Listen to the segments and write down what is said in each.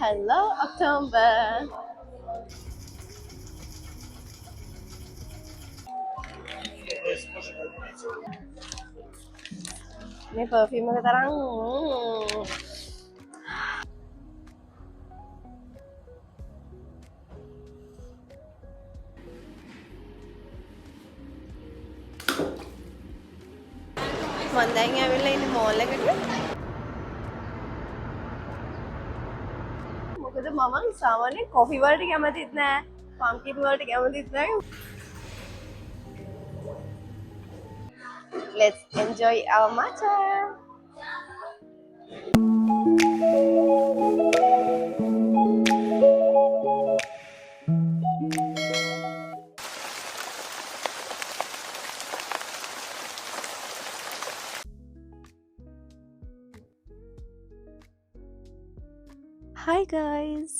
Hello, October. Ini perfume එක තරම් මම දැන් ඇවිල්ලා ඉන්නේ මෝල් එකට. මොකද මම සාමාන්‍යයෙන් කොෆි වලට කැමතිත් නෑ, පම්කින් වලට කැමතිත් නෑ. Let's enjoy our matcha. Hi guys,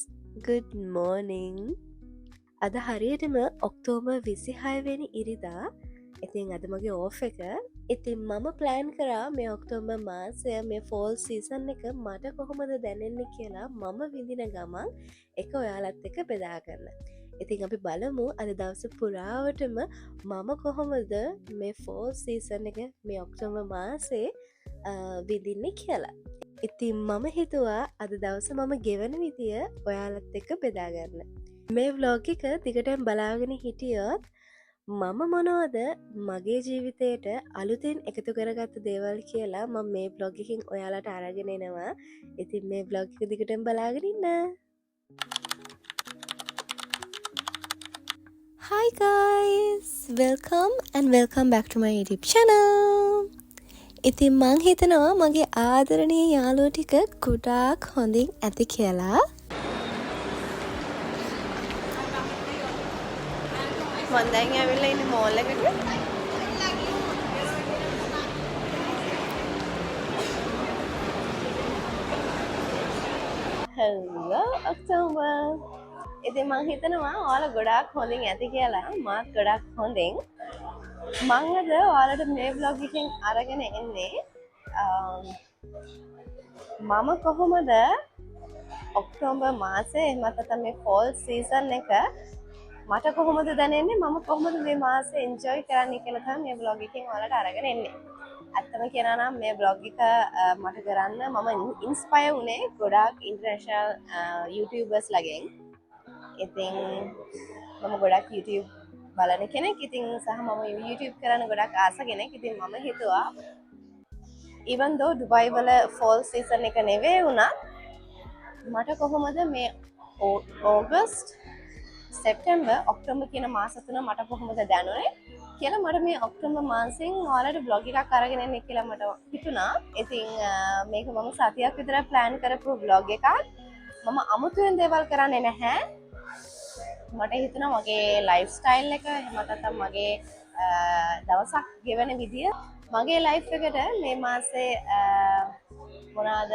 good morning. අද හරියටම ඔක්තෝබර් 26 වෙනි ඉරිදා. ඉතින් අද මගේ ඕෆ් එක. ඉතින් මම ප්ලෑන් කරා මේ ඔක්තෝබර් මාසය මේ ෆෝල් සීසන් එක මට කොහොමද දැනෙන්නේ කියලා මම විඳින ගමන් එක ඔයාලත් එක්ක බෙදා ගන්න. ඉතින් අපි බලමු අද දවස පුරාවටම මම කොහොමද මේ ෆෝල් සීසන් එක මේ ඔක්තෝබර් මාසේ විඳින්නේ කියලා. ඉතින් මම හිතුවා අද දවස මම ගෙවන විදිය ඔයාලත් එක්ක බෙදා ගන්න. මේ ව්ලොග් එක දිගටම බලාගෙන හිටියොත් මම මොනවද මගේ ජීවිතයට අලුතෙන් එකතු කරගත්ත දේවල් කියලා මම මේ බ්ලොග් එකකින් ඔයාලට අරගෙන එනවා. ඉතින් මේ බ්ලොග් එක දිගටම බලාගෙන ඉන්න. Hi guys, welcome back to my YouTube channel. ඉතින් මං හිතනවා මගේ ආදරණීය යාළුවෝ ටික ගොඩාක් හොඳින් ඇති කියලා. මම දැන් ඇවිල්ලා ඉන්නේ මෝල් එකට. Hello, October. ඉතින් මං හිතනවා ඔයාලා ගොඩාක් හොඳින් ඇති කියලා. මාත් ගොඩාක් හොඳින්. මං අද ඔයාලට මේ vlog එකෙන් අරගෙන එන්නේ මම කොහොමද ඔක්තෝබර් මාසේ එහෙම නැත්නම් මේ ෆෝල් සීසන් එක මට කොහොමද දැනෙන්නේ මම කොහොමද මේ මාසේ එන්ජොයි කරන්නේ කියලා තමයි මේ vlog එකෙන් ඔයාලට අරගෙන එන්නේ. ඇත්තම කියනවා නම් මේ vlog එක මට කරන්න මම ඉන්ස්පයර් වුණේ ගොඩාක් ඉන්ටර්නැෂනල් YouTubers ලගෙන්. ඉතින් මම ගොඩක් YouTube බලන කෙනෙක්. ඉතින් සහ මම YouTube කරන්න ගොඩක් ආස කෙනෙක්. ඉතින් මම හිතුවා even though ඩුබයි වල fall season එක නෙවෙයි වුණා මට කොහොමද මේ ඕගස්ට් සෙප්ටැම්බර් ඔක්තෝබර් කියන මාස තුන මට කොහොමද දැනුනේ කියලා මට මේ ඔක්තෝබර් මාසෙන් ඔයාලට vlog එකක් අරගෙන එන්න කියලා මට හිතුණා. ඉතින් මේක මම සතියක් විතර plan කරපු vlog එකක්. මම අමුතුවෙන් දේවල් කරන්නේ නැහැ. මට හිතුණා මගේ ලයිෆ් ස්ටයිල් එක එහෙම නැත්නම් මගේ දවසක් ගෙවන විදිය මගේ ලයිෆ් එකට මේ මාසේ මොනවාද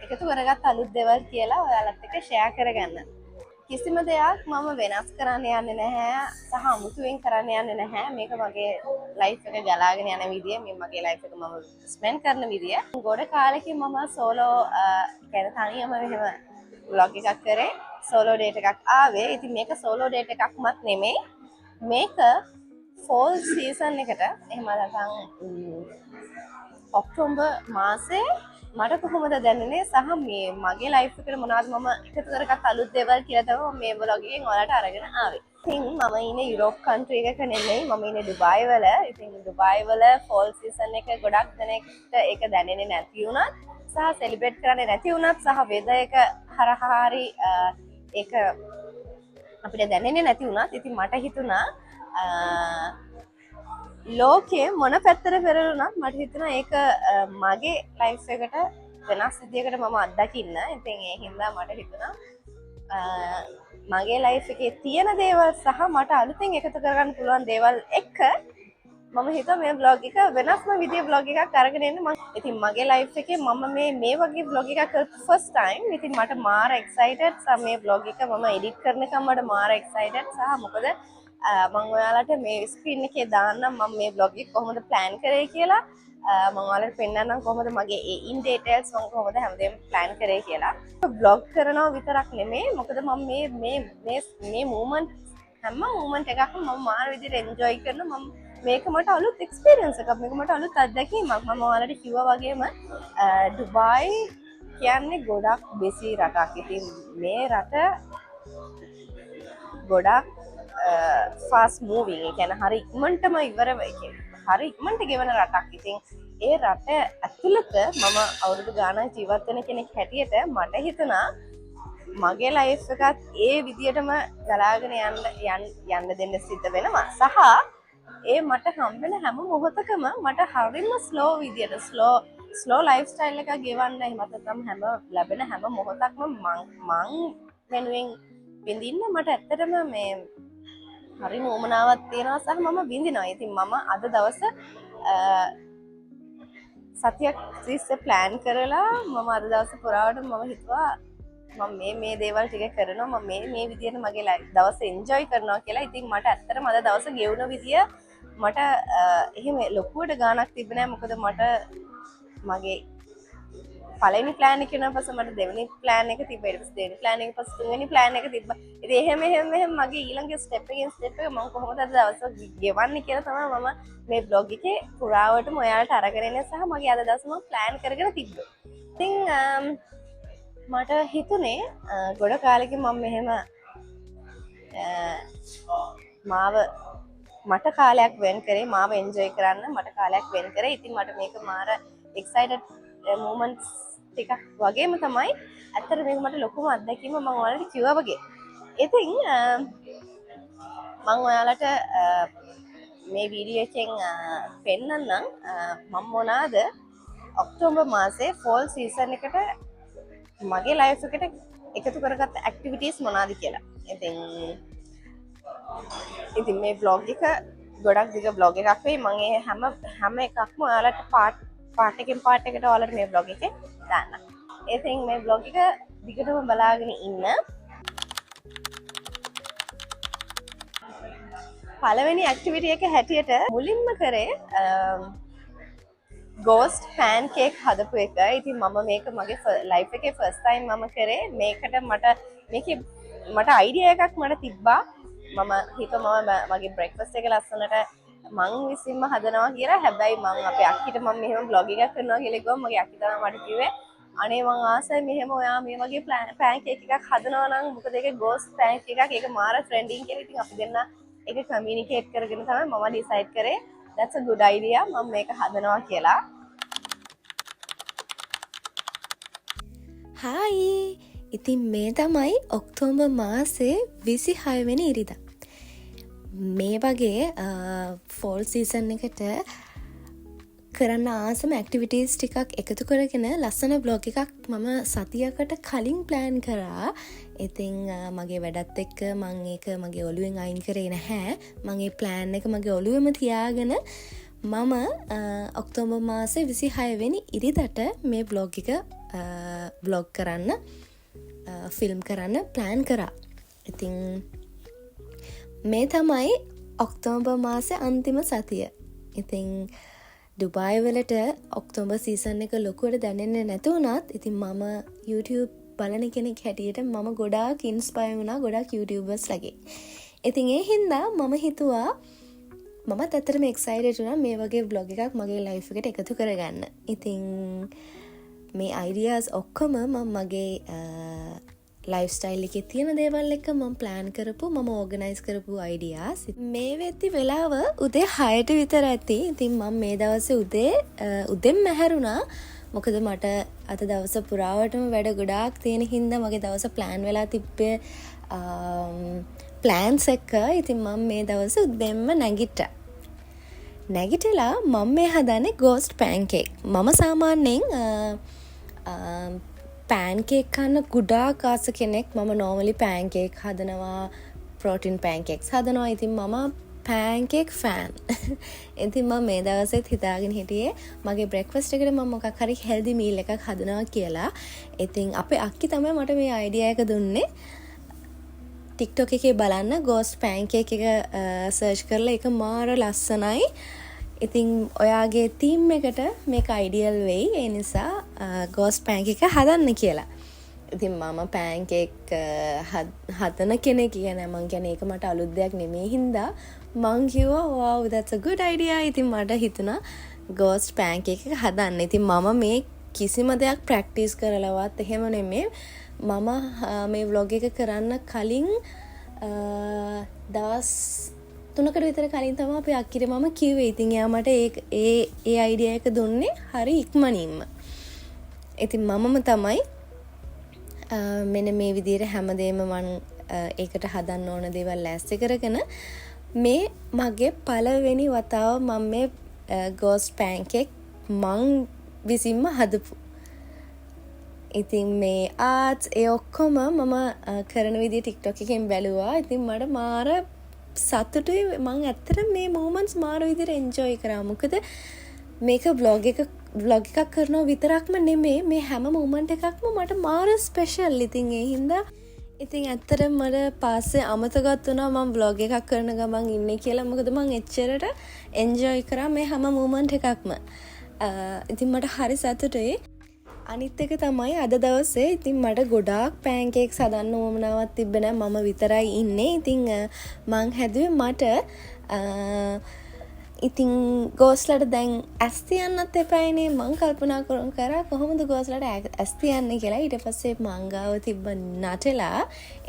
එකතු කරගත් අලුත් දේවල් කියලා ඔයාලත් එක්ක ෂෙයා කරගන්න. කිසිම දෙයක් මම වෙනස් කරන්න යන්නේ නැහැ සහ අමුතුවෙන් කරන්න යන්නේ නැහැ. මේක මගේ ලයිෆ් එක ගලාගෙන යන විදිය, මේ මගේ ලයිෆ් එක මම ස්පෙන්ඩ් කරන විදිය. ගොඩ කාලෙකින් මම සෝලෝ කියන්නේ තනියම මෙහෙම vlog එකක් කරේ. සෝලෝ ඩේට් එකක් ආවේ. ඉතින් මේක සෝලෝ ඩේට් එකක්වත් නෙමෙයි. මේක ෆෝල් සීසන් එකට එහෙම නැත්නම් ඔක්තෝබර් මාසේ මට කොහොමද දැනෙන්නේ සහ මේ මගේ ලයිෆ් එකට මොනවද මම එකතු කරගත් අලුත් දේවල් කියලා තමයි මේ vlog එකෙන් ඔයාලට අරගෙන ආවේ. ඉතින් මම ඉන්නේ යුරෝප් කන්ට්‍රි එකක නෙමෙයි. මම ඉන්නේ ඩුබායි වල. ඉතින් ඩුබායි වල ෆෝල් සීසන් එක ගොඩක් දෙනෙක්ට ඒක දැනෙන්නේ නැති වුණත් සහ සෙලිබ්‍රේට් කරන්නේ නැති වුණත් සහ වෙදර් එක හරහා හරි ඒක අපිට දැනෙන්නේ නැති වුණත් ඉතින් මට හිතුණා ලෝකේ මොන පැත්තට පෙරළුණත් මට හිතුණා ඒක මගේ ලයිෆ් එකට වෙනස් විදියකට මම අත්දකින්න. ඉතින් ඒ හින්දා මට හිතුණා මගේ ලයිෆ් එකේ තියෙන දේවල් සහ මට අලුතෙන් එකතු කරගන්න පුළුවන් දේවල් එක්ක මම හිතුවා මේ vlog එක වෙනස්ම විදිය vlog එකක් අරගෙන එන්න. ඉතින් මගේ ලයිෆ් එකේ මම මේ වගේ vlog එකක් කරපු first time. ඉතින් මට මාර excited සහ මේ vlog එක මම edit කරනකම් මට මාර excited සහ මොකද මම ඔයාලට මේ ස්ක්‍රීන් එකේ දාන්න මම මේ vlog එක කොහොමද plan කරේ කියලා මම ඔයාලට පෙන්නන්නම් කොහොමද මගේ ඒ ඉන් ඩීටේල්ස් මම කොහොමද හැමදේම ප්ලෑන් කරේ කියලා. බ්ලොග් කරනවා විතරක් නෙමෙයි. මොකද මම මේ මූමන්ට් හැම මූමන්ට් එකක්ම මම මාර විදිහට එන්ජොයි කරනවා. මේක මට අලුත් එක්ස්පීරියන්ස් එකක්. මේක මට අලුත් අත්දැකීමක්. මම ඔයාලට කිව්වා වගේම ඩුබායි කියන්නේ ගොඩක් බිසි රටක්. ඉතින් මේ රට ගොඩක් ෆාස්ට් මූවිං. ඒ කියන්නේ හරි ඉක්මනටම ඉවර වෙයි. හරි ඉක්මනට ගෙවන රටක්. ඉතින් ඒ රට ඇතුළත මම අවුරුදු ගාණක් ජීවත් වෙන කෙනෙක් හැටියට මට හිතුණා මගේ ලයිෆ් එකත් ඒ විදියටම ගලාගෙන යන්න දෙන්න සිද්ධ වෙනවා. සහ ඒ මට හම්බෙන හැම මොහොතකම මට හරිම ස්ලෝ විදියට ස්ලෝ ලයිෆ් ස්ටයිල් එකක් ගෙවන්න එහෙමත් නැත්නම් හැම ලැබෙන හැම මොහොතක්ම මං වෙනුවෙන් විඳින්න මට ඇත්තටම මේ හරිම උමනාවක් තියෙනවා සහ මම විඳිනවා. ඉතින් මම අද දවස සතියක් තිස්සේ ප්ලෑන් කරලා මම අද දවස පුරාවට මම හිතුවා මම මේ දේවල් ටික කරනවා මම මේ විදියට මගේ දවස එන්ජොයි කරනවා කියලා. ඉතින් මට ඇත්තටම අද දවස ගෙවුන විදිය මට එහෙම ලොකුවට ගාණක් තිබුණේ නැහැ. මොකද මට මගේ පළවෙනි ප්ලෑන් එක කරන පස්සේ මට දෙවෙනි ප්ලෑන් එක තිබ්බා. ඊට පස්සේ දෙවෙනි ප්ලෑන් එක පස්සේ තුන්වෙනි ප්ලෑන් එක තිබ්බා. ඉතින් එහෙම මගේ ඊළඟ ස්ටෙප් එකෙන් ස්ටෙප් එක මම කොහොමද අද දවස ගෙවන්නේ කියලා තමයි මම මේ බ්ලොග් එකේ පුරාවටම ඔයාලට අරගෙන එන්නේ සහ මගේ අද දවස මම ප්ලෑන් කරගෙන තිබ්බා. ඉතින් මට හිතුනේ ගොඩ කාලෙකින් මම මෙහෙම මට කාලයක් වෙන් කරේ මාව එන්ජොයි කරන්න මට කාලයක් වෙන් කරේ. ඉතින් මට මේක මාර එක්සයිටඩ් මොමන්ට්ස් ටිකක් වගේම තමයි. ඇත්තට මේක මට ලොකුම අත්දැකීම මම ඔයාලට කිව්වා වගේ. ඉතින් මම ඔයාලට මේ වීඩියෝ එකෙන් පෙන්නන්නම් මම මොනවාද ඔක්තෝබර් මාසේ ෆෝල් සීසන් එකට මගේ ලයිෆ් එකට එකතු කරගත්ත ඇක්ටිවිටීස් මොනවාද කියලා. ඉතින් මේ බ්ලොග් එක ගොඩක් දිග බ්ලොග් එකක් වෙයි. මම ඒ හැම එකක්ම ඔයාලට පාර්ට් එකෙන් පාර්ට් එකට ඔයාලට මේ බ්ලොග් එකේ දාන්නම්. ඉතින් මේ බ්ලොග් එක දිගටම බලාගෙන ඉන්න. පළවෙනි ඇක්ටිවිටි එක හැටියට මුලින්ම කරේ ගෝස්ට් පෑන් කේක් හදපු එක. ඉතින් මම මේක මගේ ලයිෆ් එකේ ෆස්ට් ටයිම් මම කරේ. මේකට මට අයිඩියා එකක් මට තිබ්බා. මම හිතුවා මගේ බ්‍රෙක්ෆාස්ට් එක ලස්සනට මං විසින්ම හදනවා කියලා. හැබැයි මම අපේ අක්කිට මම මෙහෙම බ්ලොග් එකක් කරනවා කියලා කිව්වම මගේ අක්කි තමයි මට කිව්වේ අනේ මං ආසයි මෙහෙම ඔයා මේ වගේ පෑන් කේක් එකක් හදනවා නම් මොකද ඒක ගෝස්ට් පෑන් කේක් එකක් ඒක මාර ට්‍රෙන්ඩින් කියලා. ඉතින් අපි දෙන්න ඒක කමියුනිකේට් කරගෙන තමයි මම ඩිසයිඩ් කරේ that's a good idea මම මේක හදනවා කියලා. හායි! ඉතින් මේ තමයි ඔක්තෝබර් මාසේ 26 වෙනි ඉරිදා. මේ වගේ ෆෝල් සීසන් එකට කරන්න ආසම ඇක්ටිවිටීස් ටිකක් එකතු කරගෙන ලස්සන බ්ලොග් එකක් මම සතියකට කලින් ප්ලෑන් කරා. ඉතින් මගේ වැඩත් එක්ක මම ඒක මගේ ඔළුවෙන් අයින් කරේ නැහැ. මම ඒ ප්ලෑන් එක මගේ ඔළුවෙම තියාගෙන මම ඔක්තෝබර් මාසේ 26 වෙනි ඉරිදට මේ බ්ලොග් එක බ්ලොග් කරන්න ෆිල්ම් කරන්න ප්ලෑන් කරා. ඉතින් මේ තමයි ඔක්තෝබර් මාසේ අන්තිම සතිය. ඉතින් ඩුබායි වලට ඔක්තෝබර් සීසන් එක ලොකුවට දැනෙන්නේ නැති වුණත් ඉතින් මම YouTube බලන කෙනෙක් හැටියට මම ගොඩාක් ඉන්ස්පයර් වුණා ගොඩාක් YouTubers ලගේ. ඉතින් ඒ හින්දා මම හිතුවා මමත් ඇත්තටම එක්සයිටඩ් වුණා මේ වගේ බ්ලොග් එකක් මගේ ලයිෆ් එකට එකතු කරගන්න. ඉතින් මේ අයිඩියාස් ඔක්කොම මම මගේ ලයිෆ් ස්ටයිල් එකේ තියෙන දේවල් එක්ක මම ප්ලෑන් කරපු මම ඕගනයිස් කරපු අයිඩියාස්. මේ වෙද්දි වෙලාව උදේ 6ට විතර ඇති. ඉතින් මම මේ දවසේ උදෙන්ම හැරුණා. මොකද මට අද දවස පුරාවටම වැඩ ගොඩාක් තියෙන හින්දා මගේ දවස ප්ලෑන් වෙලා තිබ්බේ ප්ලෑන්ස් එක්ක. ඉතින් මම මේ දවස උදෙන්ම නැගිට්ටා. නැගිටලා මම මේ හදන්නේ ගෝස්ට් පෑන් කේක්. මම සාමාන්‍යයෙන් පෑන් කේක් කන්න ගොඩාක් ආස කෙනෙක්. මම නෝමලි පෑන් කේක් හදනවා, ප්‍රෝටීන් පෑන් කේක්ස් හදනවා. ඉතින් මම පෑන් කේක් ෆෑන්. ඉතින් මම මේ දවසෙත් හිතාගෙන හිටියේ මගේ බ්‍රෙක්ෆාස්ට් එකට මම මොකක් හරි හෙල්දි මීල් එකක් හදනවා කියලා. ඉතින් අපේ අක්කි තමයි මට මේ අයිඩියා එක දුන්නේ. TikTok එකේ බලන්න ගෝස්ට් පෑන් කේක් එක සර්ච් කරලා ඒක මාර ලස්සනයි. ඉතින් ඔයාගේ තීම් එකට මේක අයිඩියල් වෙයි. ඒ නිසා ගෝස් පෑන්කේක් හදන්න කියලා. ඉතින් මම පෑන්කේක් හදන කෙනෙක් කියන්නේ මං කියන්නේ ඒක මට අලුත් දෙයක් නෙමෙයි හින්දා මං කිව්වා wow that's a good idea. ඉතින් මට හිතුණා ගෝස්ට් පෑන්කේක් එක හදන්න. ඉතින් මම මේ කිසිම දෙයක් ප්‍රැක්ටිස් කරලවත් එහෙම නෙමෙයි. මම මේ vlog එක කරන්න කලින් දවස් 3කට විතර කලින් තමයි අපේ අක්කිට මම කිව්වේ. ඉතින් එයා මට ඒ අයිඩියා එක දුන්නේ හරි ඉක්මනින්ම. ඉතින් මමම තමයි මෙන්න මේ විදිහට හැමදේම මම ඒකට හදන්න ඕන දේවල් ලෑස්ති කරගෙන මේ මගේ පළවෙනි වතාව මම මේ ගෝස්ට් පෑන්කේක් මං විසින්ම හදපු. ඉතින් මේ ආර්ට්ස් ඒ ඔක්කොම මම කරන විදිහ TikTok එකෙන් බැලුවා. ඉතින් මට මාර සතුටුයි. මං ඇත්තට මේ moments මාර විදිහට enjoy කරා. මොකද මේක vlog එකක් කරනවා විතරක්ම නෙමෙයි, මේ හැම moment එකක්ම මට මාර ස්පෙෂල්. ඉතින් ඒ හින්දා ඉතින් ඇත්තට මට පස්සේ අමතකත් වුණා මම vlog එකක් කරන ගමන් ඉන්නේ කියලා. මොකද මං එච්චරට enjoy කරා මේ හැම moment එකක්ම. ඉතින් මට හරි සතුටුයි. අනිත් එක තමයි අද දවසේ ඉතින් මට ගොඩාක් පෑන්කේක්ස් හදන්න උවමනාවක් තිබ්බේ නැහැ. මම විතරයි ඉන්නේ. ඉතින් මං හැදුවේ මට ඉතින් ගෝස්ලට දැන් ඇස් තියන්නත් එපායිනේ. මං කල්පනා කරා කොහොමද ගෝස්ලට ඇස් තියන්නේ කියලා. ඊට පස්සේ මං ගාව තිබ්බ නටලා.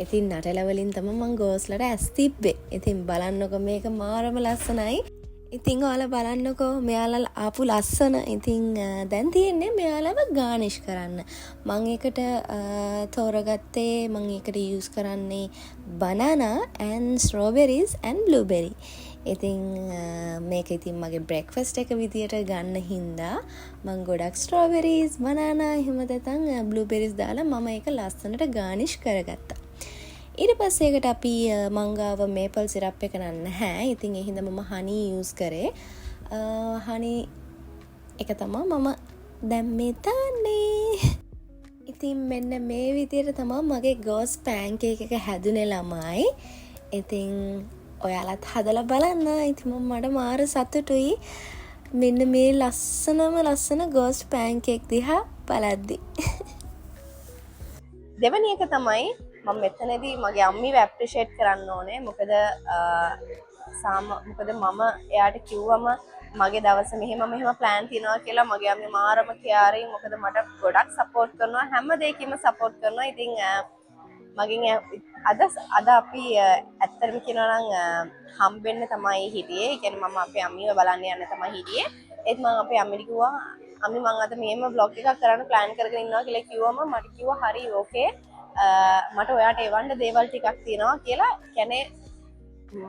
ඉතින් නටලා වලින් තමයි මං ගෝස්ලට ඇස් තිබ්බේ. ඉතින් බලන්නකො මේක මාරම ලස්සනයි. ඉතින් ඔයාලා බලන්නකෝ මෙයාලා ආපු ලස්සන. ඉතින් දැන් තියෙන්නේ මෙයාලව ගානිෂ් කරන්න. මම ඒකට තෝරගත්තේ මම ඒකට යූස් කරන්නේ banana and strawberries and blueberry. ඉතින් මේක ඉතින් මගේ breakfast එක විදියට ගන්න හින්දා මම ගොඩක් strawberries, banana එහෙම නැත්නම් blueberries දාලා මම ඒක ලස්සනට ගානිෂ් කරගත්තා. ඊට පස්සේ ඒකට අපි මංගාව මේපල් සිරප් එක නැහැ. ඉතින් ඒ හින්දා මම හනි යූස් කරේ. හනි එක තමයි මම දැන් මෙතනේ. ඉතින් මෙන්න මේ විදිහට තමයි මගේ ගෝස් පෑන්කේක් එක හැදුනේ ළමයි. ඉතින් ඔයාලත් හදලා බලන්න. ඉතින් මට මාර සතුටුයි මෙන්න මේ ලස්සන ගෝස් පෑන්කේක් දිහා බලද්දි. දෙවැනි එක තමයි මම මෙතනදී මගේ අම්මිව ඇප්‍රීෂিয়েට් කරන්න ඕනේ. මොකද මම එයාට කිව්වම මගේ දවස මෙහෙම ප්ලෑන් තියනවා කියලා මගේ අම්මා මාරම කියාරි. මොකද මට ගොඩක් සපෝට් කරනවා, හැම දෙයකින්ම සපෝට් කරනවා. ඉතින් මගෙන් අද අපි ඇත්තටම කියනවා නම් හම්බෙන්න තමයි හිටියේ. ඒ කියන්නේ මම අපේ අම්මිව බලන්න යන්න තමයි හිටියේ. ඒත් මම අපේ අම්මිට කිව්වා අම්මි මම අද මෙහෙම vlog එකක් කරන්න ප්ලෑන් කරගෙන ඉන්නවා කියලා කිව්වම මට කිව්වා හරි ඕකේ. මට ඔයාට එවන්න දේවල් ටිකක් තියෙනවා කියලා. කියන්නේ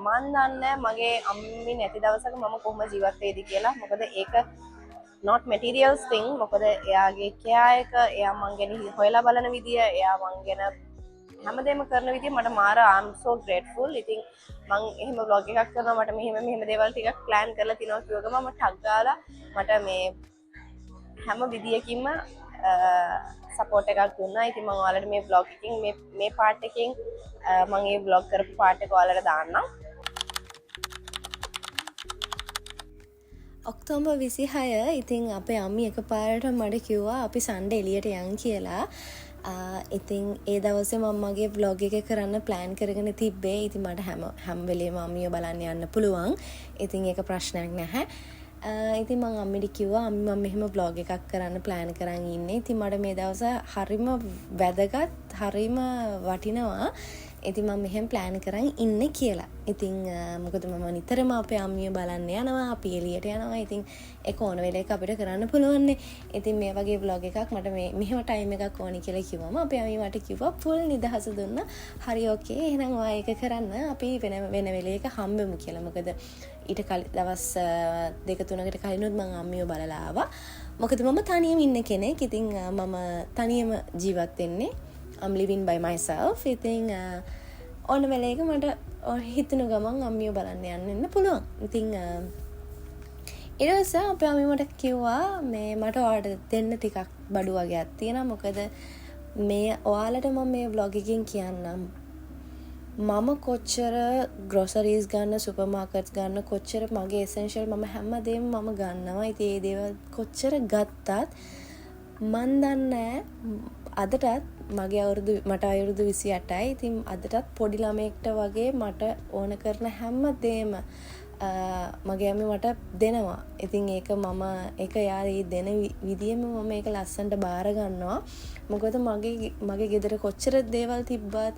මන් දන්නේ මගේ අම්මි නැති දවසක මම කොහොම ජීවත් වෙයිද කියලා. මොකද ඒක not materials thing. මොකද එයාගේ care එක, එයා මං ගැන හොයලා බලන විදිය, එයා මං ගැන හැමදේම කරන විදිය මට මාර I'm so grateful. ඉතින් මං එහෙම vlog එකක් කරනවා මට මෙහෙම දේවල් ටිකක් plan කරලා තිනවා කිව්ව ගමන් මම ටක් ගාලා මට මේ හැම විදියකින්ම සපෝට් එකක් දුන්නා. ඉතින් මම ඔයාලට මේ vlog එකකින් මේ part එකකින් මම මේ vlog කරපු part එක ඔයාලට දාන්නම්. ඔක්තෝබර් 26 ඉතින් අපේ අම්මි එකපාරට මට කිව්වා අපි සන්ඩේ එළියට යන් කියලා. ඉතින් ඒ දවසේ මම මගේ vlog එක කරන්න plan කරගෙන තිබ්බේ. ඉතින් මට හැම වෙලේම අම්මිව බලන්න යන්න පුළුවන්. ඉතින් ඒක ප්‍රශ්නයක් නැහැ. ඉතින් මං අම්මිට කිව්වා අම්මි මම මෙහෙම vlog එකක් කරන්න plan කරන් ඉන්නේ. ඉතින් මට මේ දවස් හරිම වැදගත්, හරිම වටිනවා. ඉතින් මම මෙහෙම plan කරන් ඉන්නේ කියලා. ඉතින් මොකද මම නිතරම අපේ අම්මිව බලන්න යනවා, අපි එළියට යනවා. ඉතින් ඒක ඕන වෙලේක අපිට කරන්න පුළුවන්නේ. ඉතින් මේ වගේ vlog එකක් මට මෙහෙම time එකක් ඕනි කියලා කිව්වම අපේ අම්මි මට කිව්වා full නිදහස දුන්නා. හරි ඕකේ එහෙනම් ඔයා ඒක කරන්න. අපි වෙන වෙලේක හම්බෙමු කියලා. මොකද ඊට දවස් 2-3කට කලිනුත් මම අම්මිව බලලා ආවා. මොකද මම තනියම ඉන්න කෙනෙක්. ඉතින් මම තනියම ජීවත් වෙන්නේ. I'm living by myself. ඉතින් ඕන වෙලේක මට හිතුණු ගමන් අම්මිව බලන්න යන්න පුළුවන්. ඉතින් ඊට පස්සේ අපේ අම්මි මට කිව්වා මේ මට ඔයාලට දෙන්න ටිකක් බඩු වගේක් තියෙනවා. මොකද මේ ඔයාලට මම මේ vlog එකකින් කියන්නම් මම කොච්චර ග්‍රොසරීස් ගන්න සුපර්මාකට්ස් ගන්න කොච්චර මගේ එසෙන්ෂල් මම හැමදේම මම ගන්නවා. ඉතින් ඒ දේවල් කොච්චර ගත්තත් මන් දන්නේ අදටත් මගේ මට අවුරුදු 28යි. ඉතින් අදටත් පොඩි ළමයෙක්ට වගේ මට ඕන කරන හැමදේම මගේ අම්මා මට දෙනවා. ඉතින් ඒක යා දෙන විදියෙම මම ඒක ලස්සනට බාර ගන්නවා. මොකද මගේ ගෙදර කොච්චර දේවල් තිබ්බත්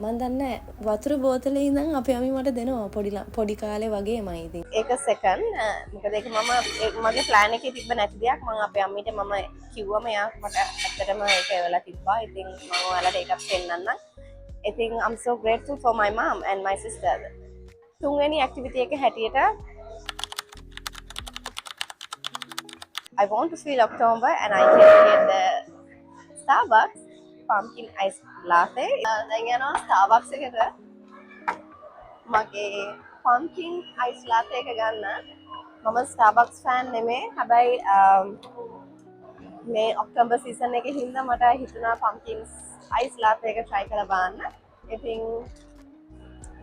මන් දන්නේ වතුර බෝතලේ ඉඳන් අපේ අම්මා මට දෙනවා පොඩි කාලේ වගේමයි. ඉතින් ඒක සෙකන්ඩ් මොකද ඒක මගේ ප්ලෑන් එකේ තිබ්බ නැති දෙයක්. මම අපේ අම්මිට මම කිව්වම එයා මට ඇත්තටම ඒක එවලා තිබ්බා. ඉතින් මම ඔයාලට ඒකත් පෙන්නන්නම්. ඉතින් I'm so grateful for my mom and my sister. තුන්වෙනි ඇක්ටිවිටි එක හැටියට I want to feel October and I can get the Starbucks pumpkin ice latte. දැන් යනවා Starbucks එකට මගේ pumpkin ice latte එක ගන්න. මම Starbucks fan නෙමෙයි. හැබැයි මේ ඔක්තෝබර් සීසන් එකේ හින්දා මට හිතුණා pumpkin ice latte එක try කරලා බලන්න. ඉතින්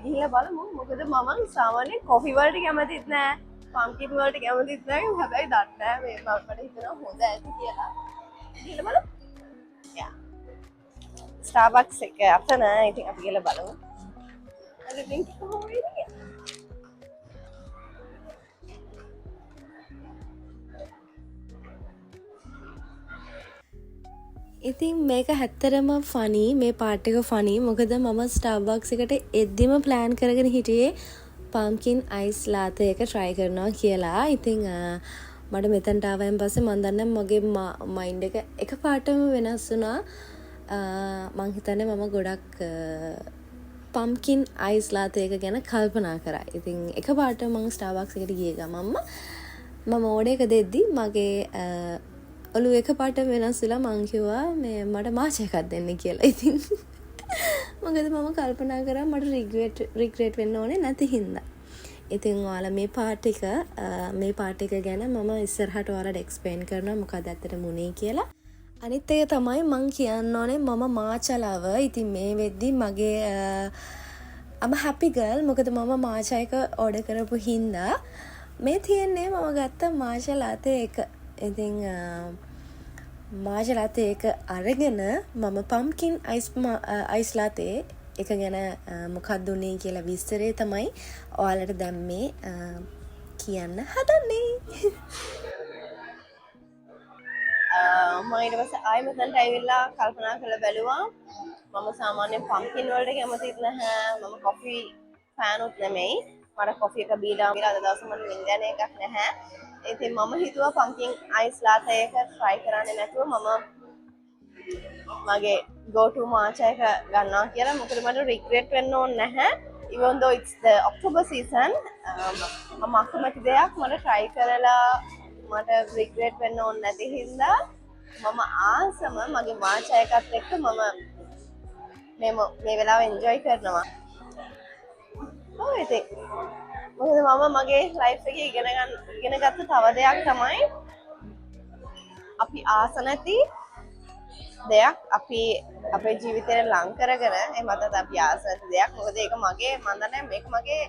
ගිහලා බලමු. මොකද මම සාමාන්‍යයෙන් coffee වලට කැමතිත් නෑ. pumpkin වලට කැමතිත් නෑ. හැබැයි දන්නේ නෑ මේ මට හිතෙනවා හොඳ ඇති කියලා. ගිහලා බලමු. Yeah. Starbucks එක අතන ඉතින් අපි ගිහලා බලමු. අද drink කොහොමද කියලා. ඉතින් මේක හැත්තරම ෆනි මේ පාට් එක ෆනි. මොකද මම ස්ටාර්බක්ස් එකට එද්දිම ප්ලෑන් කරගෙන හිටියේ පම්කින් අයිස් ලාතේ එක try කරනවා කියලා. ඉතින් මට මෙතනට ආවයින් පස්සේ මම දන්නේ මගේ මයින්ඩ් එක එකපාරටම වෙනස් වුණා. මං හිතන්නේ මම ගොඩක් පම්කින් අයිස් ලාතේ එක ගැන කල්පනා කරා. ඉතින් එකපාරට මම ස්ටාර්බක්ස් එකට ගිය ගමන්ම මම ඕඩර් එක දෙද්දි මගේ ඔලුව එකපාරට වෙනස් වෙලා මං කිව්වා මේ මට මාචා එකක් දෙන්න කියලා. ඉතින් මොකද මම කල්පනා කරා මට රිග්‍රෙට් වෙන්න ඕනේ නැති හින්දා. ඉතින් ඔයාලා මේ පාට් එක ගැන මම ඉස්සරහට ඔයාලට එක්ස්ප්ලেইন කරනවා මොකද ඇත්තටම උනේ කියලා. අනිත් එක තමයි මං කියන්න ඕනේ මම මාචා ලවර්. ඉතින් මේ වෙද්දි මගේ I'm a happy girl. මොකද මම මාචා එක ඕඩර් කරපු හින්දා මේ තියෙන්නේ මම ගත්ත මාචා ලාතේ එක. ඉතින් මාචා ලාතේ එක අරගෙන මම පම්කින් අයිස් ලාතේ එක ගැන මොකක්ද උනේ කියලා විස්තරේ තමයි ඔයාලට දැන් මේ කියන්න හදන්නේ. මම ඊට පස්සේ ආයෙ මෙතනට ඇවිල්ලා කල්පනා කරලා බැලුවා මම සාමාන්‍යයෙන් පම්කින් වලට කැමතිත් නැහැ. මම කොෆි ෆෑන් උත් නෙමෙයි. මට කොෆි එක බීලා අද දවසේ මට වින්දන එකක් නැහැ. ඉතින් මම හිතුවා පම්කින් අයිස් ලාතේ එක try කරන්නේ නැතුව මම මගේ go to matcha එක ගන්නවා කියලා. මොකද මට regret වෙන්න ඕනේ නැහැ. even though it's the October season මම අකමැති දෙයක් මට try කරලා මට regret වෙන්න ඕනේ නැති හින්දා මම ආසම මගේ matcha එකත් එක්ක මම මේ වෙලාව enjoy කරනවා. ඔව් ඉතින් මොකද මම මගේ ලයිෆ් එකේ ඉගෙන ගත්ත තව දෙයක් තමයි අපි ආස නැති දෙයක් අපි අපේ ජීවිතේට ලං කරගෙන එහෙමත් අපි ආස නැති දෙයක්. මොකද ඒක මගේ මම දන්නේ මේක මගේ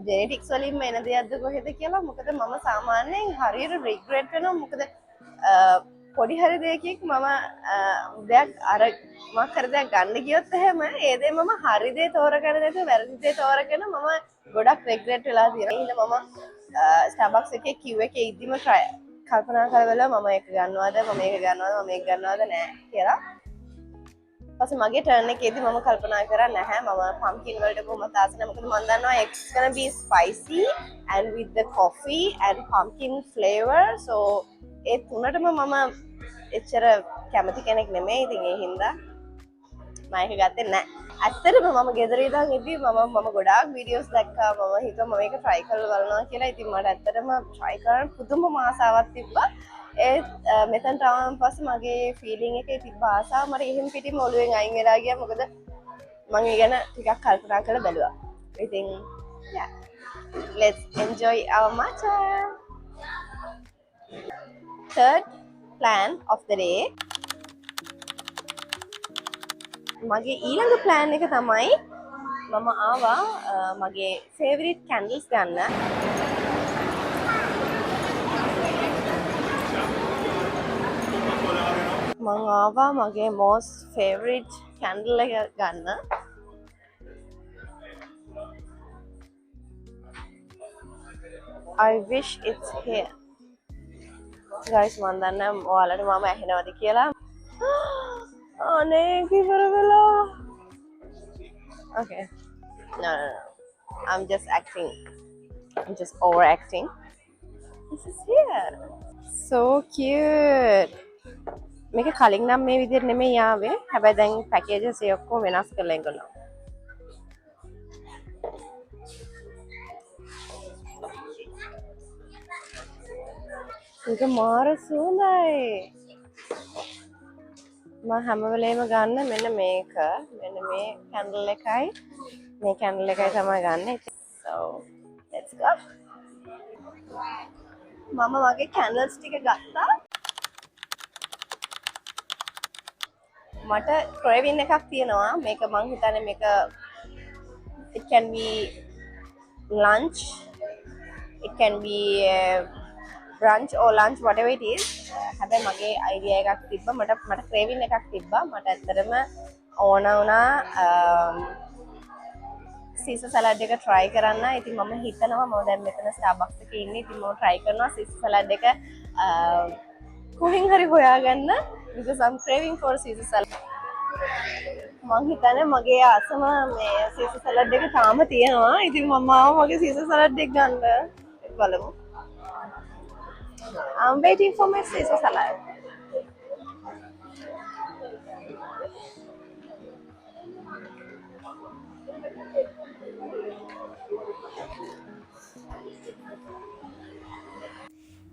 ජෙනෙටික්ස් වලින්ම එන දෙයක්ද කොහෙද කියලා. මොකද මම සාමාන්‍යයෙන් හරියට රිග්‍රෙට් වෙනවා. මොකද පොඩි හරි දෙයකින් මම දෙයක් මම කර දෙයක් ගන්න ගියොත් එහෙම ඒ දේ මම හරි දේ තෝරගන්න නැතුව වැරදි දේ තෝරගෙන මම ගොඩක් රිග්‍රෙට් වෙලා තියෙනවා. එහෙනම් මම ස්ටාර්බක්ස් එකේ queue එකේ ඉද්දිම කල්පනා කරලා මම ඒක ගන්නවද මම මේක ගන්නවද නෑ කියලා. ඊපස්සේ මගේ ටර්න් එකේදී මම කල්පනා කරා නැහැ මම pumpkin වලට කොහොමද ආස නැහැ. මොකද මම දන්නවා it's gonna be spicy and with the coffee and pumpkin flavor. so ඒ තුනටම මම එච්චර කැමති කෙනෙක් නෙමෙයි. ඉතින් ඒ හින්දා මම ඒක ගත්තේ නැහැ. ඇත්තටම මම ගෙදර ඉඳන් ඉදී මම ගොඩාක් වීඩියෝස් දැක්කා. මම හිතුවා මම ඒක try කරලා බලනවා කියලා. ඉතින් මට ඇත්තටම try කරන්න පුදුම ආසාවක් තිබ්බා. මෙතනට ආවම පස්සේ මගේ ෆීලිං එකේ තිබ්බ ආසාව මට එහෙම පිටින්ම ඔළුවෙන් අයින් වෙලා ගියා. මොකද මම ඉගෙන ටිකක් කල්පනා කරලා බැලුවා. ඉතින් yeah, let's enjoy our matcha. Third plan of the day. මගේ ඊළඟ plan එක තමයි මම ආවා මගේ ෆේවරිට් කැන්ඩල්ස් ගන්න. මං ආවා මගේ most favorite candle එක ගන්න. I wish it's here. Guys මන් දන්නේ ඔයාලට මම ඇහෙනවද කියලා. අනේ කිවර වෙලා. Okay. No. I'm just acting. I'm just overacting. This is here. So cute. මේක කලින් නම් මේ විදිහට නෙමෙයි ආවේ. හැබැයි දැන් පැකේජස් ඒ ඔක්කොම වෙනස් කරලා ඉන්නවා. මේක මාර සුවඳයි. මම හැම වෙලේම ගන්න මෙන්න මේක. මෙන්න මේ කැන්ඩල් එකයි මේ කැන්ඩල් එකයි තමයි ගන්න. So let's go. මම වගේ කැන්ඩල්ස් ටික ගත්තා. මට ක්‍රේවින් එකක් තියෙනවා. මේක මං හිතන්නේ මේක it can be lunch, it can be brunch or lunch, whatever it is. හැබැයි මගේ අයිඩියා එකක් තිබ්බා. මට ක්‍රේවින් එකක් තිබ්බා. මට ඇත්තටම ඕන වුණා සීසර් සලාඩ් එක try කරන්න. ඉතින් මම හිතනවා මම දැන් මෙතන Starbucks එකේ ඉන්නේ. ඉතින් මම try කරනවා සීසර් සලාඩ් එක කොහෙන් හරි හොයාගන්න because I'm craving for Caesar salad. මං හිතන්නේ මගේ ආසම මේ Caesar salad එක තාම තියෙනවා. ඉතින් මම ආවා මගේ Caesar salad එක ගන්න. බලමු. I'm waiting for my Caesar salad.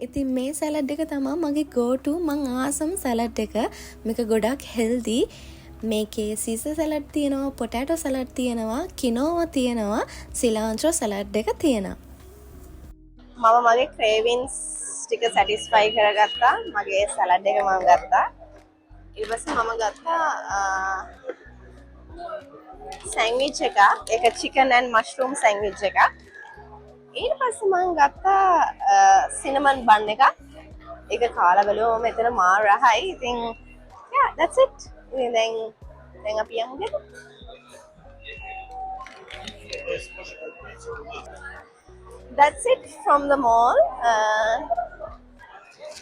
ඉතින් මේ සැලඩ් එක තමා මගේ go-to මං ආසම සැලඩ් එක. මේක ගොඩක් healthy. මේකේ සීසර් සැලඩ් තියෙනවා, potato සැලඩ් තියෙනවා, quinoa තියෙනවා, cilantro සැලඩ් එක තියෙනවා. මම මගේ cravings ටික satisfy කරගත්තා. මගේ සැලඩ් එක මම ගත්තා. ඊට පස්සේ මම ගත්තා sandwich එක. ඒක chicken and mushroom sandwich එක. ඊට පස්සේ මම ගත්තා cinnamon bun එක. ඒක කාලා බලුවම මෙතන මාර රහයි. ඉතින් yeah, that's it. ඉතින් දැන් අපි යමු ගෙදර. That's it from the mall.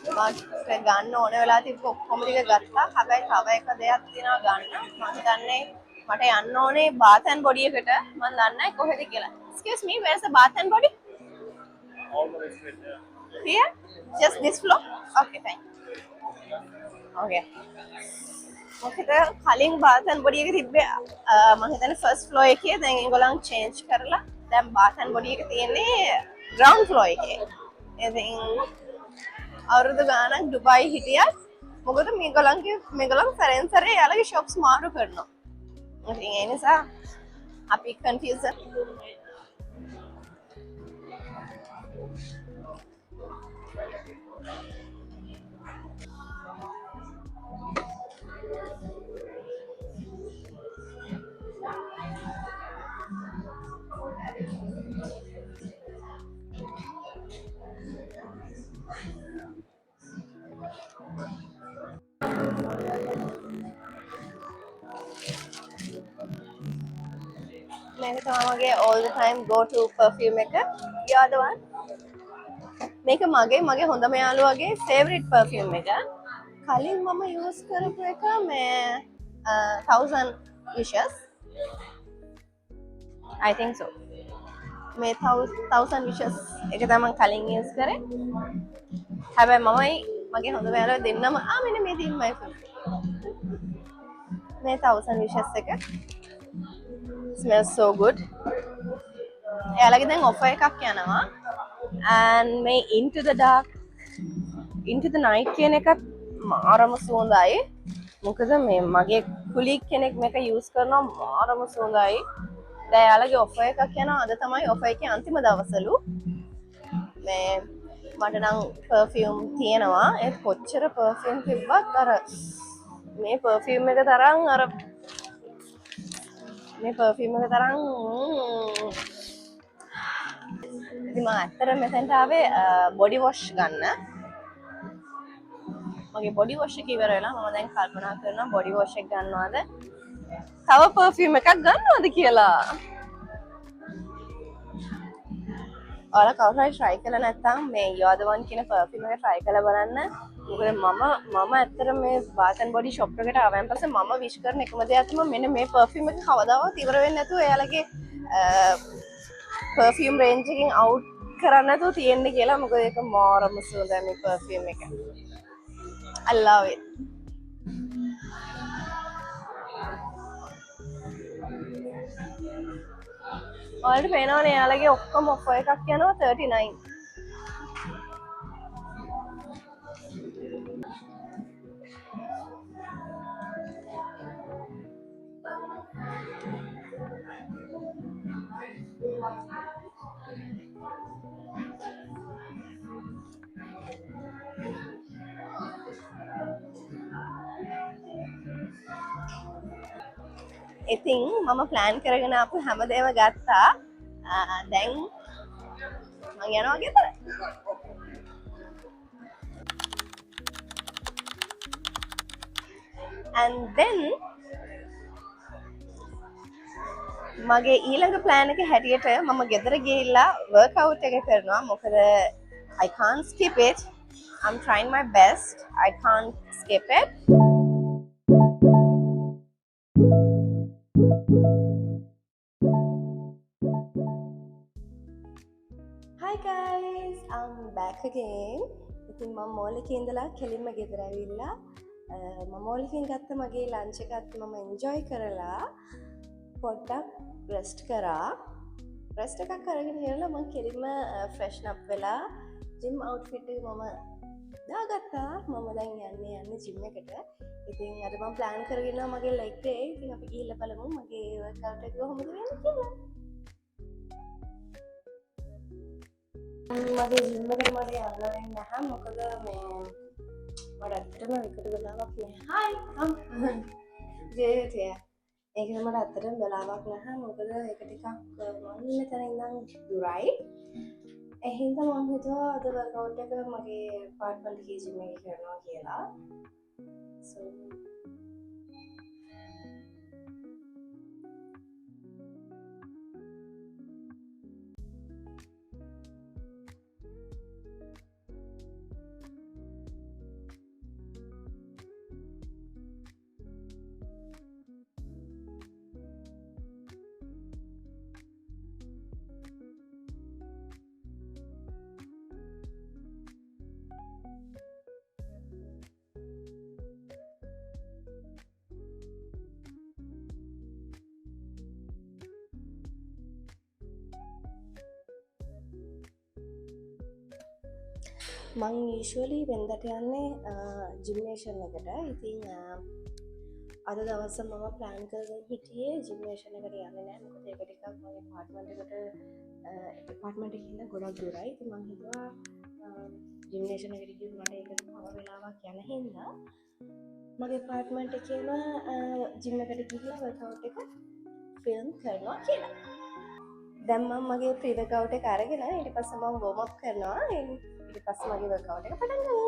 මට ගන්න ඕන වෙලා තිබ්බ ඔක්කොම ටික ගත්තා. හැබැයි තව එක දෙයක් තියෙනවා ගන්න. මම දන්නේ මට යන්න ඕනේ bath and body එකට. මම දන්නේ නැහැ කොහෙද කියලා. Excuse me, where's the bath and body? Here? Just this floor? Okay, fine. Okay. මොකද කලින් bath and body එක තිබ්බේ මම හිතන්නේ first floor එකේ. දැන් ඒගොල්ලන් change කරලා දැන් bath and body එක තියෙන්නේ ground floor එකේ. ඉතින් අවුරුදු ගානක් ඩුබායි හිටියත් මොකද මේගොල්ලන් සැරෙන් සැරේ යාළගේ shops මාරු කරනවා. ඉතින් ඒ නිසා අපි confusion. මේක තමයි මගේ all the time go to perfume එක. You are the one. මේක මගේ හොඳම යාළුවාගේ favorite perfume එක. කලින් මම use කරපු එක මේ 1000 wishes. I think so. මේ 1000 wishes එක තමයි මම කලින් use කරේ. හැබැයි මගේ හොඳම යාළුවා දෙන්නම මෙන්න මේ තියෙන my මේ 1000 wishes එක. Smells so good. එයාලගේ දැන් offer එකක් යනවා. And මේ into the dark, into the night කියන එකත් මාරම සුවඳයි. මොකද මේ මගේ කුලීග් කෙනෙක් මේක use කරනවා මාරම සුවඳයි. දැන් එයාලගේ offer එකක් යනවා. අද තමයි offer එකේ අන්තිම දවසලු. මේ මට නම් perfume තියෙනවා. ඒත් කොච්චර perfume තිබ්බත් අර මේ perfume එක තරම් අර මේ පර්ෆියුම් එක තරම් ඉතින් මම ඇත්තටම මෙතෙන්ට ආවේ බොඩි වොෂ් ගන්න. මගේ බොඩි වොෂ් එක ඉවර වෙලා මම දැන් කල්පනා කරනවා බොඩි වොෂ් එක ගන්නවද තව පර්ෆියුම් එකක් ගන්නවද කියලා. ඔයාලා කවුරු හරි try කරලා නැත්නම් මේ You Are The One කියන පර්ෆියුම් එක try කරලා බලන්න. මොකද මම ඇත්තටම මේ Bath and Body shop එකට ආවන් පස්සේ මම wish කරන එකම දෙයක් තමයි මෙන්න මේ පර්ෆියුම් එක කවදාවත් ඉවර වෙන්නේ නැතුව එයාලගේ perfume range එකෙන් out කරන්න නැතුව තියෙන්නේ කියලා. මොකද ඒක මාරම සුවඳයි මේ perfume එක. I love it. ඔයාලට පේනවනේ එයාලගේ ඔක්කොම offer එකක් යනවා 39. ඉතින් මම ප්ලෑන් කරගෙන ආපු හැමදේම ගත්තා. දැන් මං යනවා ගෙදර. And then මගේ ඊළඟ ප්ලෑන් එක හැටියට මම ගෙදර ගිහිල්ලා workout එක කරනවා. මොකද I can't skip it. I'm trying my best. I can't skip it. Hi guys, I'm back again. ඉතින් මම මෝල් එකේ ඉඳලා කෙලින්ම ගෙදර ඇවිල්ලා මම මෝල් එකෙන් ගත්ත මගේ ලන්ච් එකත් මම එන්ජොයි කරලා පොඩ්ඩක් රෙස්ට් කරා. රෙස්ට් එකක් අරගෙන ඉවරලා මම කෙලින්ම ෆ්‍රෙෂන් අප් වෙලා ජිම් අවුට්ෆිට් එක මම දාගත්තා. මම දැන් යන්නේ ජිම් එකට. ඉතින් අද මම ප්ලෑන් කරගෙන ඉන්නවා මගේ ලෙග් ඩේ. ඉතින් අපි ගිහිල්ලා බලමු මගේ වර්ක්අවුට් එක කොහොමද වෙන්නේ කියලා. මගේ ජිම් එකට මට යන්න වෙන්නේ නැහැ. මොකද මේ මට ඇත්තටම විකට වෙලාවක් නැහැ. හායි කම් ජේතිය. ඒකද මට ඇත්තටම වෙලාවක් නැහැ. මොකද ඒක ටිකක් මම ඉන්න තැන ඉඳන් දුරයි. ඒ හින්දා මම හිතුවා අද වර්ක්අවුට් එක මගේ පාර්ට්මන්ට් එකේ ජිම් එකේ කරනවා කියලා. So මං යුෂුවලි වෙන්දට යන්නේ ජිම්නේෂන් එකට. ඉතින් අද දවස මම ප්ලෑන් කරගෙන හිටියේ ජිම්නේෂන් එකට යන්නේ නැහැ. මොකද ඒක ටිකක් මගේ ඇපාර්ට්මන්ට් එකකට ඇපාර්ට්මන්ට් එකේ ඉන්න ගොඩක් දුරයි. ඉතින් මං හිතුවා ජිම්නේෂන් එකට ගිහින් මට ඒකට තව වෙලාවක් යන හින්දා මගේ ඇපාර්ට්මන්ට් එකේම ජිම් එකට ගිහිල්ලා වර්ක්අවුට් එක ෆිල්ම් කරනවා කියලා. දැන් මම මගේ ප්‍රී වර්ක්අවුට් එක අරගෙන ඊට පස්සේ මම වෝම් අප් කරනවා. ඊට පස්සේ මගේ වර්ක්අවුට් එක පටන් ගමු.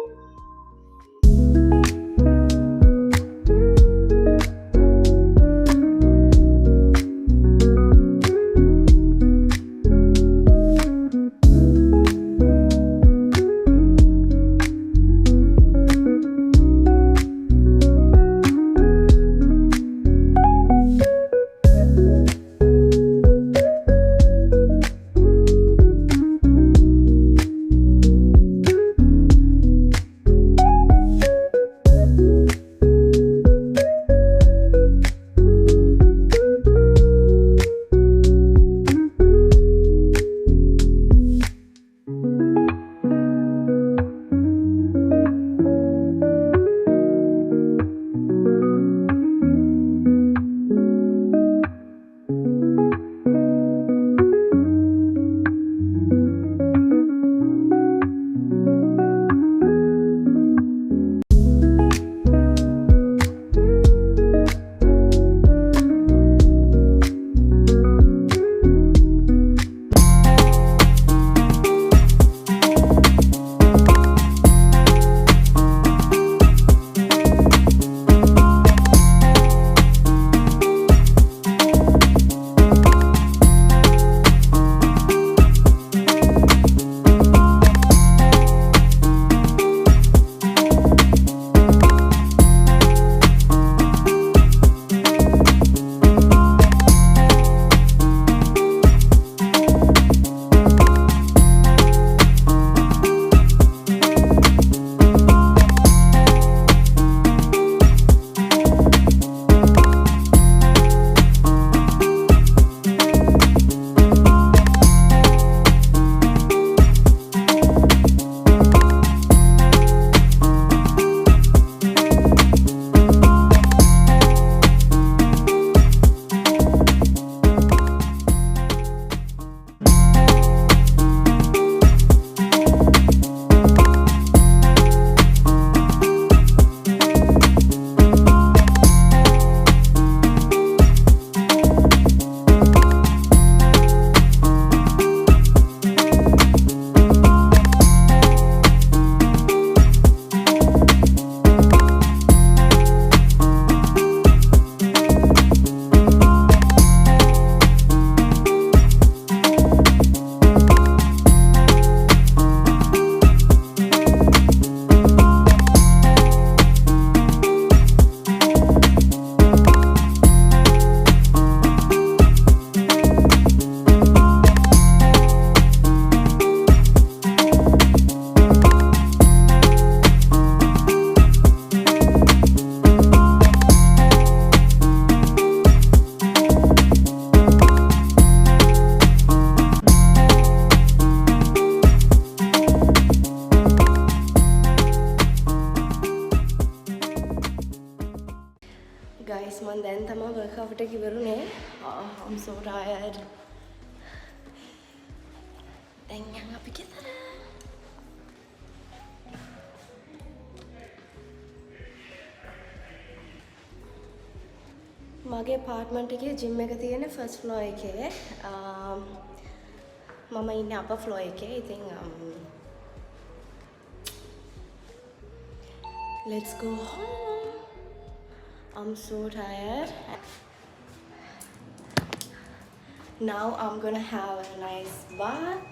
guys මම දැන් තමයි workout එක ඉවරුනේ. I'm so tired. දැන් යන් අපි ගෙදර. මගේ apartment එකේ gym එක තියෙන්නේ first floor එකේ. මම ඉන්නේ upper floor එකේ. ඉතින් let's go home. I'm so tired. Now I'm gonna have a nice bath.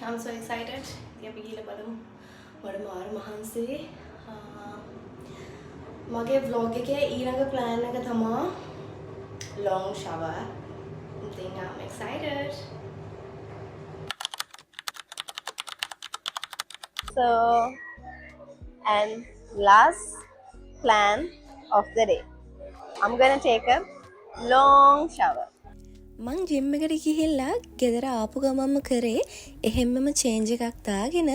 I'm so excited. අපි ගිහලා බලමු. මට මාර මහන්සි. මගේ vlog එකේ ඊළඟ plan එක තමයි long shower. I think I'm excited. So, and last plan of the day, I'm gonna take a long shower. මං ජිම් එකට ගිහිල්ලා ගෙදර ආපු ගමන්ම කරේ එහෙම්මම චේන්ජ් එකක් දාගෙන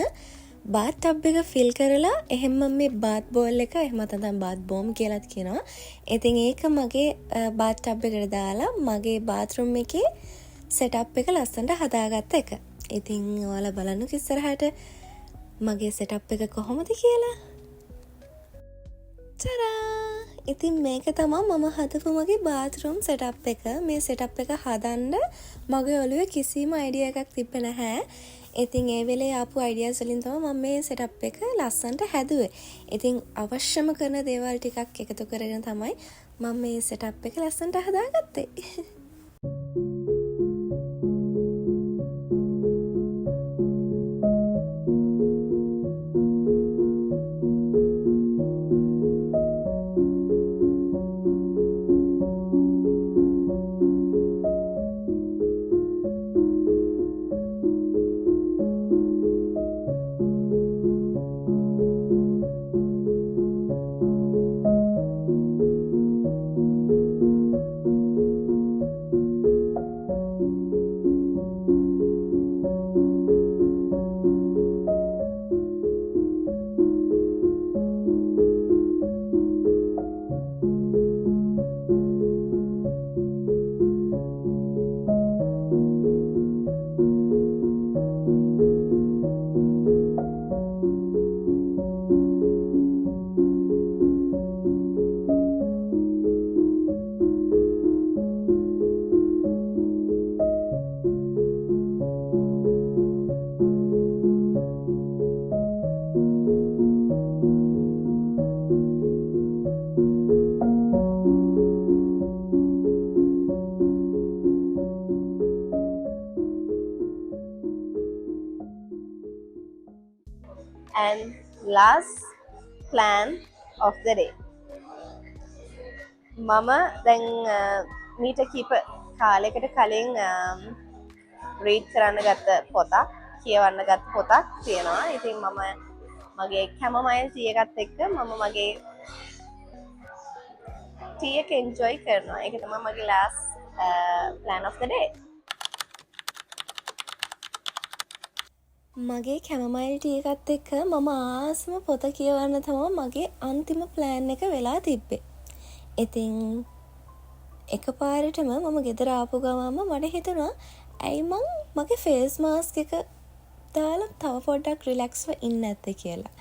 බාත් ටබ් එක ෆිල් කරලා එහෙම්ම මේ බාත් බෝල් එක එහෙම නැත්නම් බාත් බෝම් කියලාත් කියනවා. ඉතින් ඒක මගේ බාත් ටබ් එකට දාලා මගේ බාත්රූම් එකේ සෙටප් එක ලස්සනට හදාගත්ත එක. ඉතින් ඔයාලා බලන්නකෝ ඉස්සරහට මගේ සෙටප් එක කොහොමද කියලා. ටඩා! ඉතින් මේක තමයි මම හදපු මගේ බාත්රූම් සෙටප් එක. මේ සෙටප් එක හදන්න මගේ ඔළුවේ කිසිම අයිඩියා එකක් තිබ්බේ නැහැ. ඉතින් ඒ වෙලේ ආපු අයිඩියාස් වලින් තමයි මම මේ සෙටප් එක ලස්සනට හැදුවේ. ඉතින් අවශ්‍යම කරන දේවල් ටිකක් එකතු කරගෙන තමයි මම මේ සෙටප් එක ලස්සනට හදාගත්තේ. And last plan of the day, මම දැන් මීට කීප කාලයකට කලින් read කරන්න ගත්ත පොතක්, කියවන්න ගත්ත පොතක් තියෙනවා. ඉතින් මම මගේ chamomile tea එකත් එක්ක මම මගේ tea එක enjoy කරනවා. ඒක තමයි මගේ last plan of the day. මගේ කැමමයිල් ටී එකත් එක්ක මම ආසම පොත කියවන්න තමයි මගේ අන්තිම ප්ලෑන් එක වෙලා තිබ්බේ. ඉතින් එකපාරටම මම ගෙදර ආපු ගමන්ම මට හිතුණා ඇයි මං මගේ ෆේස් මාස්ක් එක දාලා තව පොඩ්ඩක් රිලැක්ස්ව ඉන්න නැත්තේ කියලා.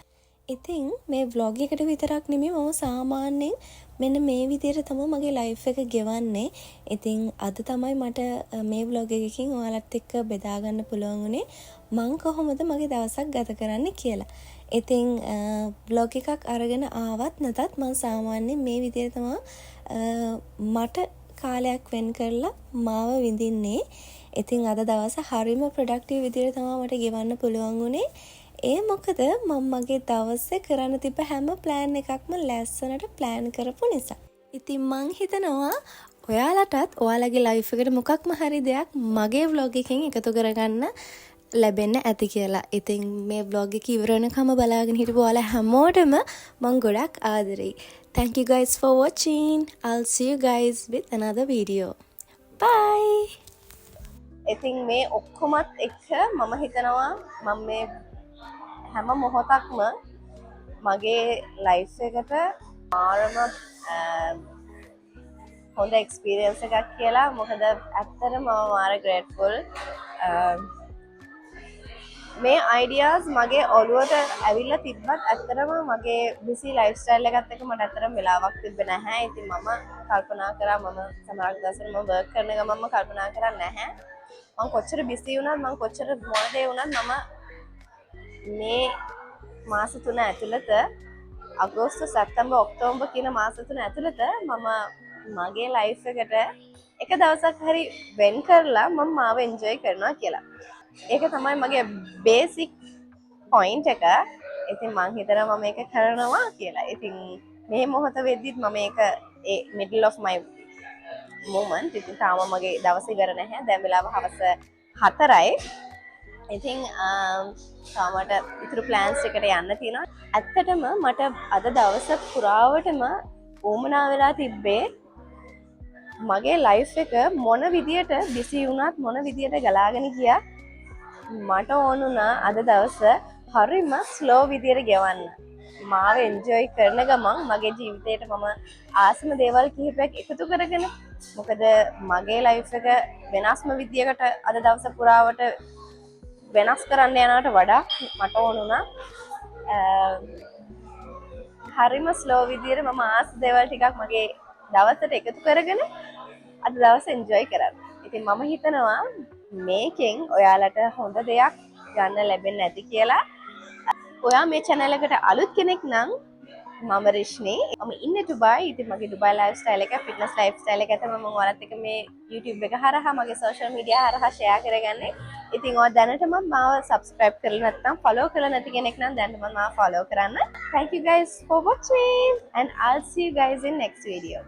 ඉතින් මේ vlog එකට විතරක් නෙමෙයි මම සාමාන්‍යයෙන් මෙන්න මේ විදිහට තමයි මගේ ලයිෆ් එක ගෙවන්නේ. ඉතින් අද තමයි මට මේ vlog එකකින් ඔයාලත් එක්ක බෙදා ගන්න පුළුවන් වුණේ මං කොහොමද මගේ දවසක් ගත කරන්නේ කියලා. ඉතින් vlog එකක් අරගෙන ආවත් නැතත් මම සාමාන්‍යයෙන් මේ විදිහට තමයි මට කාලයක් වෙන් කරලා මාව විඳින්නේ. ඉතින් අද දවස හරිම ප්‍රොඩක්ටිව් විදිහට තමයි මට ගෙවන්න පුළුවන් වුණේ. ඒ මොකද මම මගේ දවසේ කරන්න තිබ්බ හැම ප්ලෑන් එකක්ම ලැස්සනට ප්ලෑන් කරපු නිසා. ඉතින් මං හිතනවා ඔයාලටත් ඔයාලගේ ලයිෆ් එකට මොකක්ම හරි දෙයක් මගේ vlog එකෙන් එකතු කරගන්න ලැබෙන්න ඇති කියලා. ඉතින් මේ vlog එක ඉවර වෙනකම් බලාගෙන හිටපු ඔයාලා හැමෝටම මං ගොඩක් ආදරෙයි. Thank you guys for watching. I'll see you guys with another video. Bye. ඉතින් මේ ඔක්කොමත් එක්ක මම හිතනවා මම මේ හැම මොහොතක්ම මගේ ලයිෆ් එකට මාරම හොඳ එක්ස්පීරියන්ස් එකක් කියලා. මොකද ඇත්තටම මම මාර ග්‍රේට්ෆුල්. මේ අයිඩියාස් මගේ ඔළුවට ඇවිල්ලා තිබ්බත් ඇත්තටම මගේ බිසි ලයිෆ් ස්ටයිල් එකත් එක්ක මට ඇත්තටම වෙලාවක් තිබ්බේ නැහැ. ඉතින් මම කල්පනා කරා මම සමහර දවස්වල මම වර්ක් කරන ගමන්ම කල්පනා කරා නැහැ. මම කොච්චර බිසි වුණත් මම කොච්චර මොන දේ වුණත් මම මේ මාස 3 ඇතුළත අගෝස්තු සැප්තැම්බර් ඔක්තෝබර් කියන මාස 3 ඇතුළත මම මගේ ලයිෆ් එකට එක දවසක් හරි වෙන් කරලා මම මාව එන්ජොයි කරනවා කියලා. ඒක තමයි මගේ බේසික් පොයින්ට් එක. ඉතින් මං හිතනවා මම මේක කරනවා කියලා. ඉතින් මේ මොහොත වෙද්දිත් මම මේක ඒ middle of my moment. ඉතින් තාම මගේ දවස් ඉවර නැහැ. දැන් වෙලාව හවස 4යි. ඉතින් තාමට ඉතුරු ප්ලෑන්ස් එකට යන්න තියෙනවා. ඇත්තටම මට අද දවස පුරාවටම උවමනා වෙලා තිබ්බේ මගේ ලයිෆ් එක මොන විදියට බිසි වුණත් මොන විදියට ගලාගෙන ගියා මට ඕනුනා අද දවස හරිම ස්ලෝ විදියට ගෙවන්න. මාව එන්ජොයි කරන ගමන් මගේ ජීවිතේට මම ආසම දේවල් කිහිපයක් එකතු කරගෙන මොකද මගේ ලයිෆ් එක වෙනස්ම විදියකට අද දවස පුරාවට වෙනස් කරන්න යනවට වඩා මට ඕනුනා හරිම ස්ලෝ විදියට මම ආස දේවල් ටිකක් මගේ දවසට එකතු කරගෙන අද දවස එන්ජොයි කරන්න. ඉතින් මම හිතනවා මේකෙන් ඔයාලට හොඳ දෙයක් ගන්න ලැබෙන්නේ නැති කියලා. ඔයා මේ channel එකට අලුත් කෙනෙක් නම් මම රිෂ්ණි. මම ඉන්නේ ඩුබායි. ඉතින් මගේ ඩුබායි ලයිෆ් ස්ටයිල් එක ෆිට්නස් ලයිෆ් ස්ටයිල් එක තමයි මම ඔයාලත් එක්ක මේ YouTube එක හරහා මගේ social media හරහා share කරගන්නේ. ඉතින් ඔයා දැනටම මාව subscribe කරලා නැත්නම් follow කරලා නැති කෙනෙක් නම් දැනටම මාව follow කරන්න. Thank you guys for watching and I'll see you guys in next video.